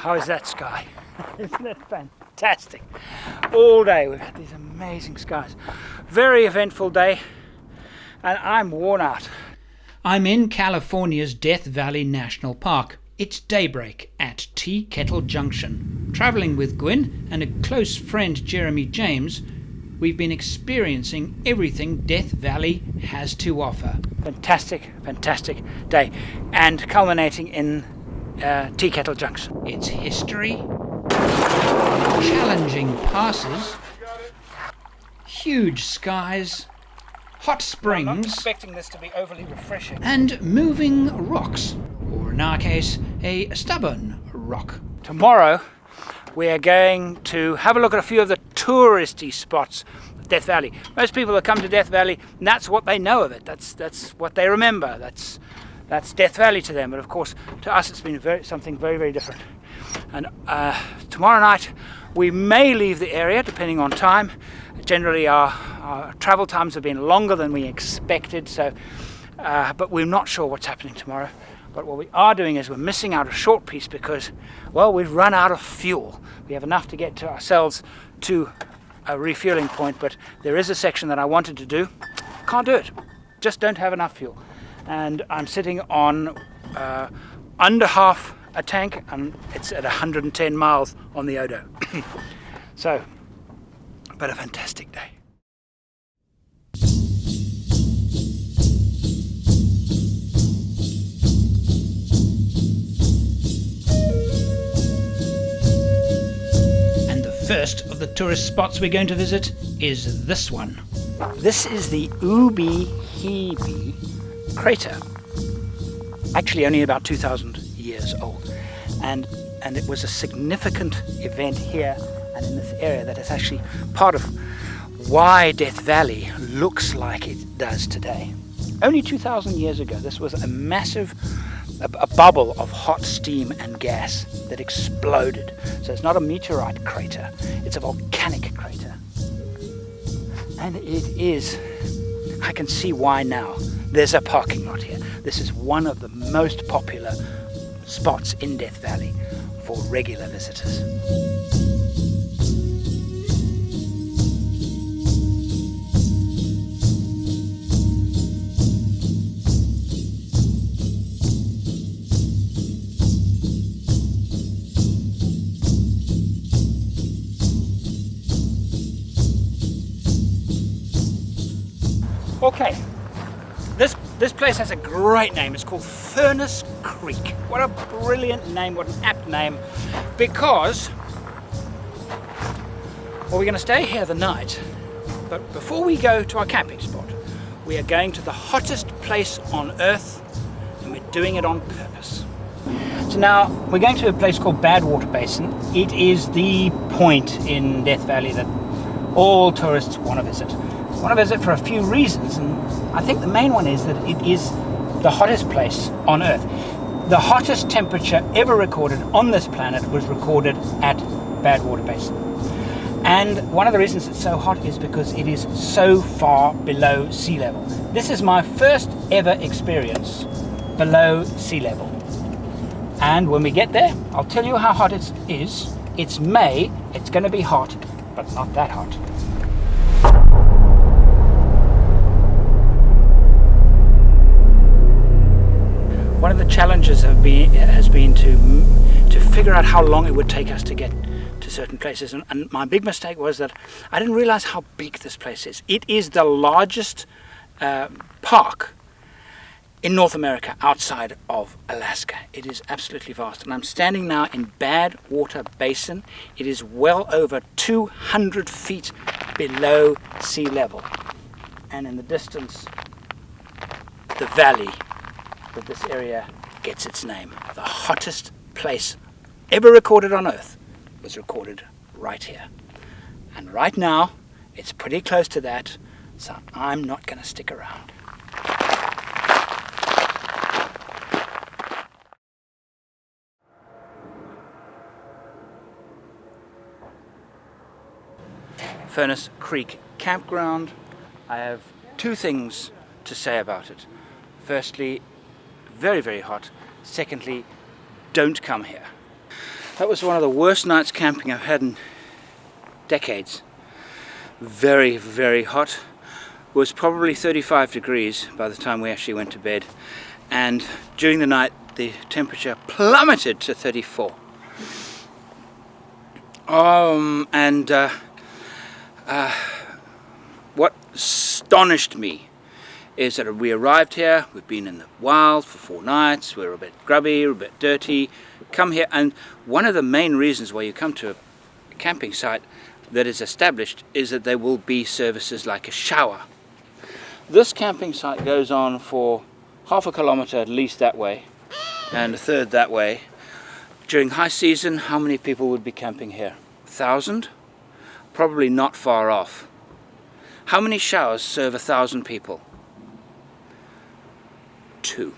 how is that sky? Isn't it fantastic? All day we've had these amazing skies. Very eventful day, and I'm worn out. I'm in California's Death Valley National Park. It's daybreak at Tea Kettle Junction. Travelling with Gwyn and a close friend, Jeremy James, we've been experiencing everything Death Valley has to offer. Fantastic, fantastic day, and culminating in Tea Kettle Junction. It's history, challenging passes, huge skies, hot springs, I'm not expecting this to be overly refreshing, and moving rocks, or in our case, a stubborn rock. Tomorrow we are going to have a look at a few of the touristy spots of Death Valley. Most people that come to Death Valley, that's what they know of it. That's what they remember. That's Death Valley to them. But of course, to us, it's been something very, very different. And tomorrow night, we may leave the area depending on time. Generally, our travel times have been longer than we expected. So, but we're not sure what's happening tomorrow. But what we are doing is we're missing out a short piece because, well, we've run out of fuel. We have enough to get to ourselves to a refueling point, but there is a section that I wanted to do. Can't do it. Just don't have enough fuel. And I'm sitting on under half a tank, and it's at 110 miles on the Odo. So, but a fantastic day. First of the tourist spots we're going to visit is this one. This is the Ubi-Hibi crater. Actually only about 2,000 years old. And it was a significant event here and in this area that is actually part of why Death Valley looks like it does today. Only 2,000 years ago, this was a massive a bubble of hot steam and gas that exploded. So it's not a meteorite crater, it's a volcanic crater. And it is, I can see why now. There's a parking lot here. This is one of the most popular spots in Death Valley for regular visitors. Okay, this place has a great name. It's called Furnace Creek. What a brilliant name, what an apt name, because, well, we're going to stay here the night, but before we go to our camping spot, we are going to the hottest place on earth, and we're doing it on purpose. So now, we're going to a place called Badwater Basin. It is the point in Death Valley that all tourists want to visit. I want to visit for a few reasons, and I think the main one is that it is the hottest place on Earth. The hottest temperature ever recorded on this planet was recorded at Badwater Basin. And one of the reasons it's so hot is because it is so far below sea level. This is my first ever experience below sea level. And when we get there, I'll tell you how hot it is. It's May, it's going to be hot, but not that hot. One of the challenges has been to figure out how long it would take us to get to certain places, and my big mistake was that I didn't realize how big this place is. It is the largest park in North America outside of Alaska. It is absolutely vast, and I'm standing now in Badwater Basin. It is well over 200 feet below sea level, and in the distance, the valley that this area gets its name. The hottest place ever recorded on Earth was recorded right here. And right now, it's pretty close to that, so I'm not going to stick around. Furnace Creek Campground. I have two things to say about it. Firstly, very, very hot. Secondly, don't come here. That was one of the worst nights camping I've had in decades. Very, very hot. It was probably 35 degrees by the time we actually went to bed. And during the night, the temperature plummeted to 34. What astonished me is that we arrived here, we've been in the wild for 4 nights, we're a bit grubby, we're a bit dirty, come here, and one of the main reasons why you come to a camping site that is established is that there will be services like a shower. This camping site goes on for half a kilometre at least that way, and a third that way. During high season, how many people would be camping here? 1,000? Probably not far off. How many showers serve 1,000 people? 2.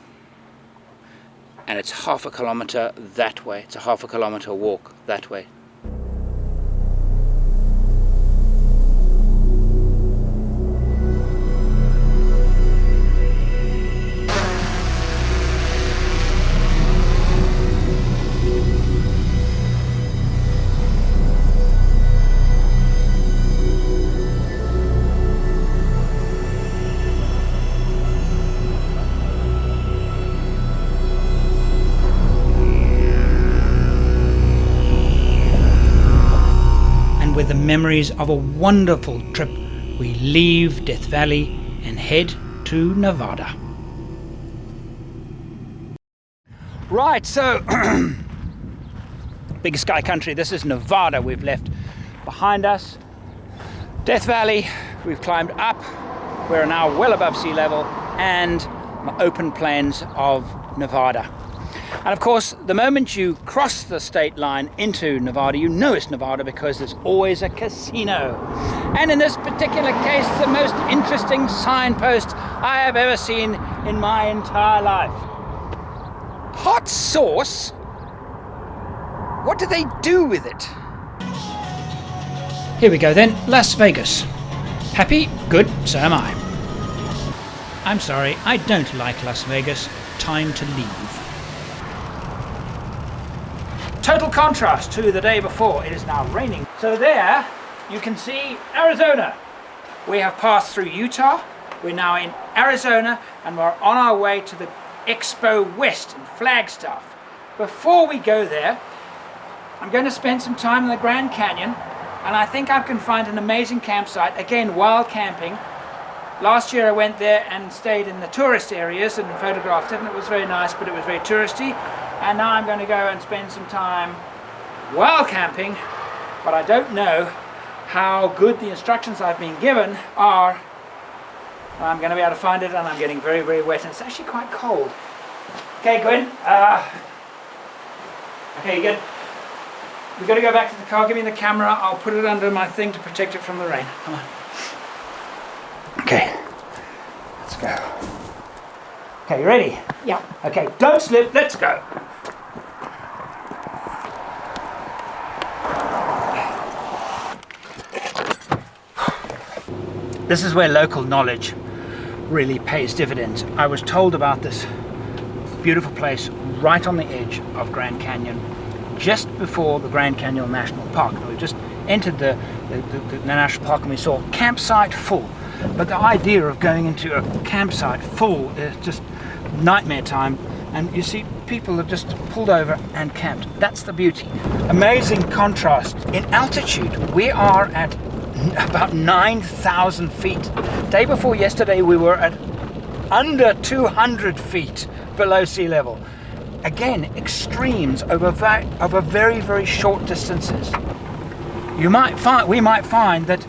And it's half a kilometre that way. It's a half a kilometre walk that way. With the memories of a wonderful trip, we leave Death Valley and head to Nevada. Right, so Big Sky Country, this is Nevada we've left behind us. Death Valley, we've climbed up, we're now well above sea level, and open plains of Nevada. And of course, the moment you cross the state line into Nevada, you know it's Nevada because there's always a casino. And in this particular case, the most interesting signpost I have ever seen in my entire life. Hot sauce? What do they do with it? Here we go then, Las Vegas. Happy? Good, so am I. I'm sorry, I don't like Las Vegas. Time to leave. Total contrast to the day before. It is now raining. So there you can see Arizona. We have passed through Utah. We're now in Arizona and we're on our way to the Expo West in Flagstaff. Before we go there, I'm going to spend some time in the Grand Canyon, and I think I can find an amazing campsite. Again, wild camping. Last year I went there and stayed in the tourist areas and photographed it, and it was very nice, but it was very touristy. And now I'm going to go and spend some time wild camping, but I don't know how good the instructions I've been given are. I'm going to be able to find it, and I'm getting very, very wet, and it's actually quite cold. Okay, Gwen. Okay, you good? We've got to go back to the car. Give me the camera. I'll put it under my thing to protect it from the rain. Come on. Okay, let's go. Okay, you ready? Yeah. Okay, don't slip. Let's go. This is where local knowledge really pays dividends. I was told about this beautiful place right on the edge of Grand Canyon, just before the Grand Canyon National Park. We just entered the national park and we saw campsite full. But the idea of going into a campsite full is just nightmare time. And you see people have just pulled over and camped. That's the beauty. Amazing contrast. In altitude, we are at about 9,000 feet. Day before yesterday, we were at under 200 feet below sea level. Again, extremes over very, very short distances. We might find that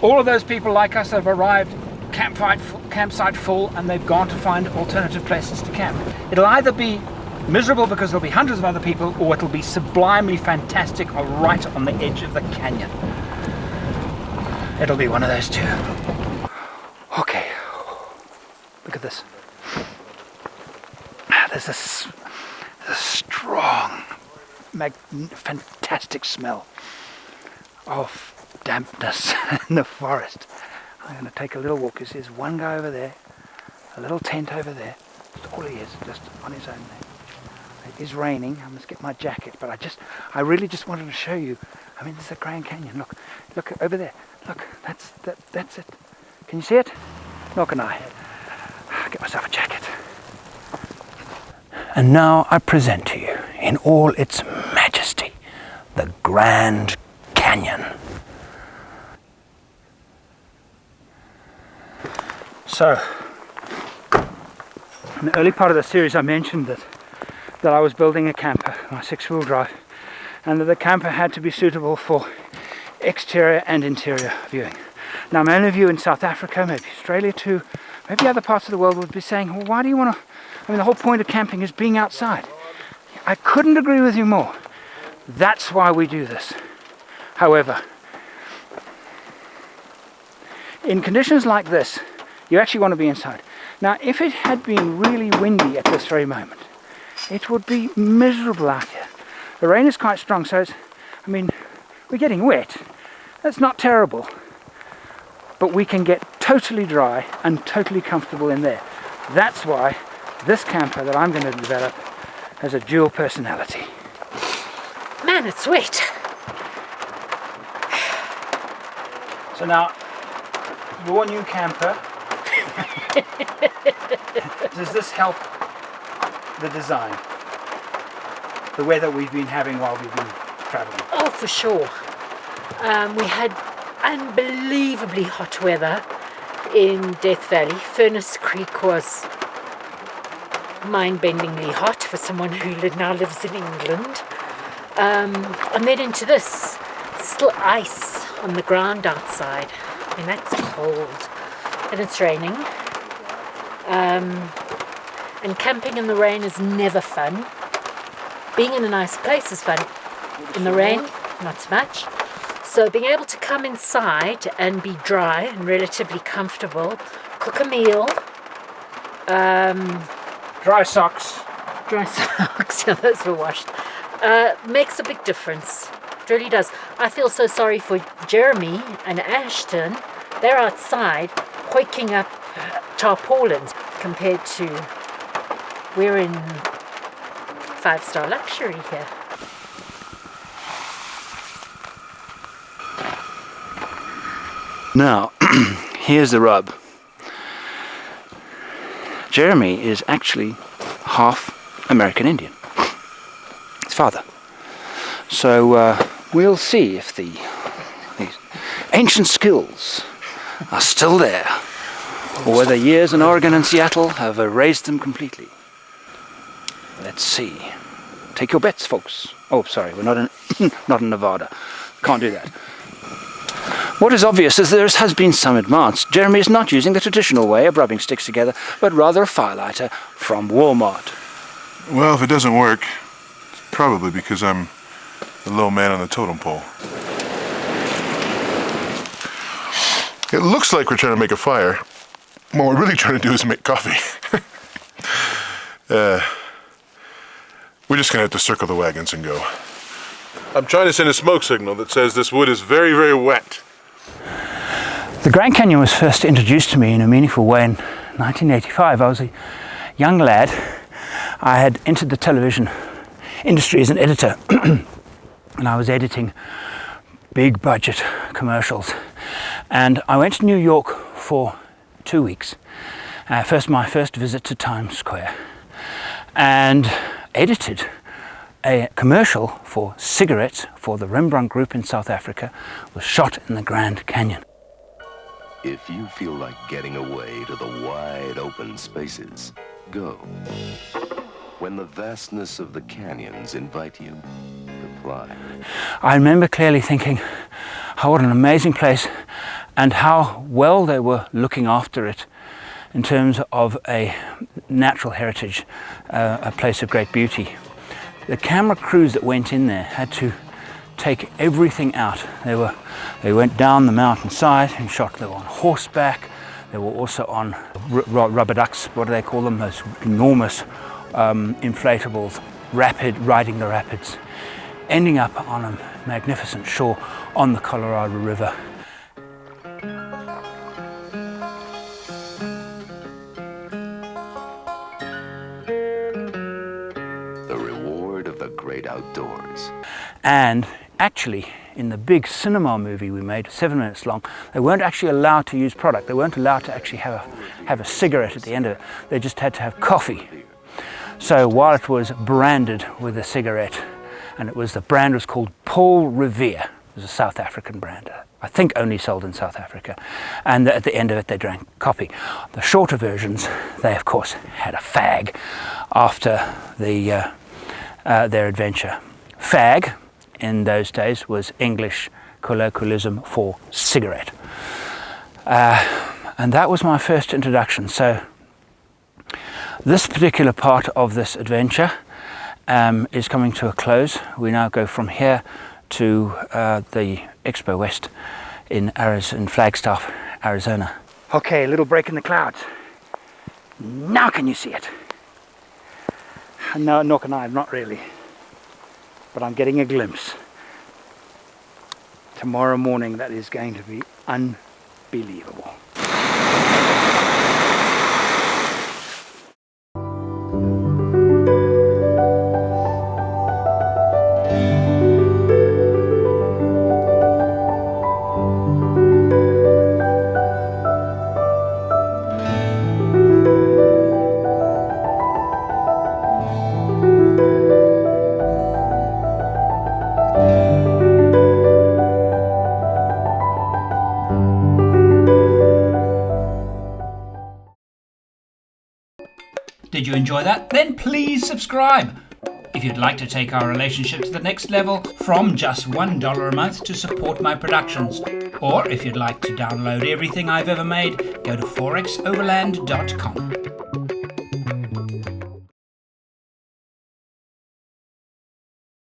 all of those people like us have arrived campsite full, and they've gone to find alternative places to camp. It'll either be miserable because there'll be hundreds of other people, or it'll be sublimely fantastic right on the edge of the canyon. It'll be one of those two. Okay, look at this. There's a strong, fantastic smell of dampness in the forest. I'm going to take a little walk. You see there's one guy over there, a little tent over there. That's all he is, just on his own there. It is raining. I must get my jacket, but I really just wanted to show you. I mean, this is the Grand Canyon. Look over there. Look, that's it. Can you see it? Nor can I. Get myself a jacket. And now I present to you, in all its majesty, the Grand Canyon. So, in the early part of the series I mentioned that I was building a camper, my 6-wheel drive, and that the camper had to be suitable for exterior and interior viewing. Now many of you in South Africa, maybe Australia too, maybe other parts of the world would be saying, well, why do you want to, I mean, the whole point of camping is being outside. I couldn't agree with you more. That's why we do this. However, in conditions like this, you actually want to be inside. Now, if it had been really windy at this very moment, it would be miserable out here. The rain is quite strong, so I mean, we're getting wet. That's not terrible. But we can get totally dry and totally comfortable in there. That's why this camper that I'm going to develop has a dual personality. Man, it's wet. So now, your new camper, does this help the design? The weather we've been having while we've been traveling? Oh, for sure. We had unbelievably hot weather in Death Valley. Furnace Creek was mind-bendingly hot for someone who now lives in England. And then into this, still ice on the ground outside. I mean, that's cold. And it's raining. And camping in the rain is never fun. Being in a nice place is fun. In the rain, not so much. So being able to come inside and be dry and relatively comfortable, cook a meal. Dry socks. Dry socks, yeah, those were washed. Makes a big difference. It really does. I feel so sorry for Jeremy and Ashton. They're outside hoiking up tarpaulins compared to we're in 5-star luxury here. Now, here's the rub. Jeremy is actually half American Indian. His father. So we'll see if these ancient skills are still there, or whether years in Oregon and Seattle have erased them completely. Let's see. Take your bets, folks. Oh, sorry, we're not in Nevada. Can't do that. What is obvious is there has been some advance. Jeremy is not using the traditional way of rubbing sticks together, but rather a firelighter from Walmart. Well, if it doesn't work, it's probably because I'm the low man on the totem pole. It looks like we're trying to make a fire. What we're really trying to do is make coffee. We're just going to have to circle the wagons and go. I'm trying to send a smoke signal that says this wood is very, very wet. The Grand Canyon was first introduced to me in a meaningful way in 1985. I was a young lad. I had entered the television industry as an editor and I was editing big budget commercials. And I went to New York for 2 weeks. My first visit to Times Square, and edited a commercial for cigarettes for the Rembrandt Group in South Africa. Was shot in the Grand Canyon. If you feel like getting away to the wide open spaces, go. When the vastness of the canyons invite you, reply. I remember clearly thinking, oh, what an amazing place, and how well they were looking after it in terms of a natural heritage, a place of great beauty. The camera crews that went in there had to take everything out. They went down the mountainside and shot. They were on horseback. They were also on rubber ducks. What do they call them? Those enormous inflatables, riding the rapids, ending up on a magnificent shore on the Colorado River. The outdoors. And actually, in the big cinema movie we made, 7 minutes long, they weren't actually allowed to use product. They weren't allowed to actually have a cigarette at the end of it. They just had to have coffee. So while it was branded with a cigarette, and the brand was called Paul Revere, it was a South African brand, I think only sold in South Africa, and at the end of it they drank coffee. The shorter versions, they of course had a fag after their adventure. Fag in those days was English colloquialism for cigarette. And that was my first introduction. So this particular part of this adventure is coming to a close. We now go from here to the Expo West in Flagstaff, Arizona. Okay, a little break in the clouds. Now can you see it? No, nor can I, not really. But I'm getting a glimpse. Tomorrow morning, that is going to be unbelievable. Did you enjoy that? Then please subscribe. If you'd like to take our relationship to the next level, from just $1 a month to support my productions. Or if you'd like to download everything I've ever made, go to forexoverland.com.